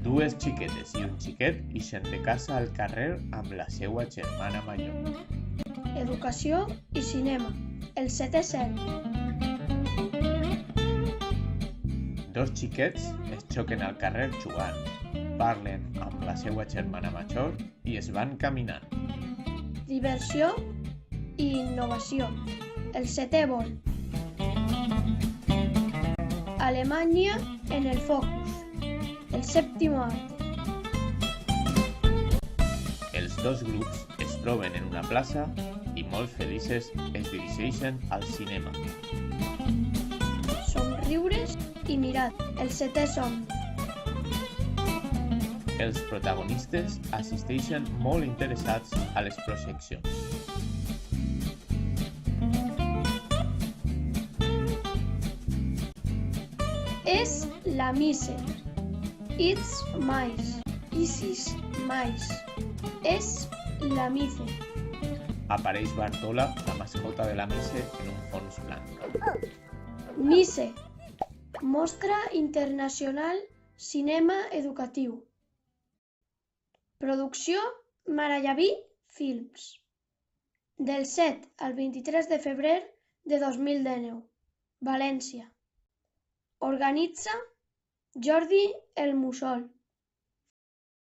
Dues xiquetes i un xiquet ixen de casa al carrer amb la seua germana major. Educació i cinema, el 7è cel. Dos xiquets es xoquen al carrer jugant, parlen amb la seua germana major i es van caminant. Diversió i innovació, el 7è vol. Alemanya en el focus, el 7è arte. Els dos grups es troben en una plaça i molt felices es dirigeixen al cinema. Somriures i mirat, el 7è somni. Els protagonistes assisteixen molt interessats a les projeccions. És la Mise. It's mais. Isis mais. És la Mice. Apareix Bartola, la mascota de la Mise, en un fons blanc. Mise. Mostra Internacional Cinema Educatiu. Producció Marallaví Films. Del 7 al 23 de febrer de 2019. València. Organitza Jordi El Mussol.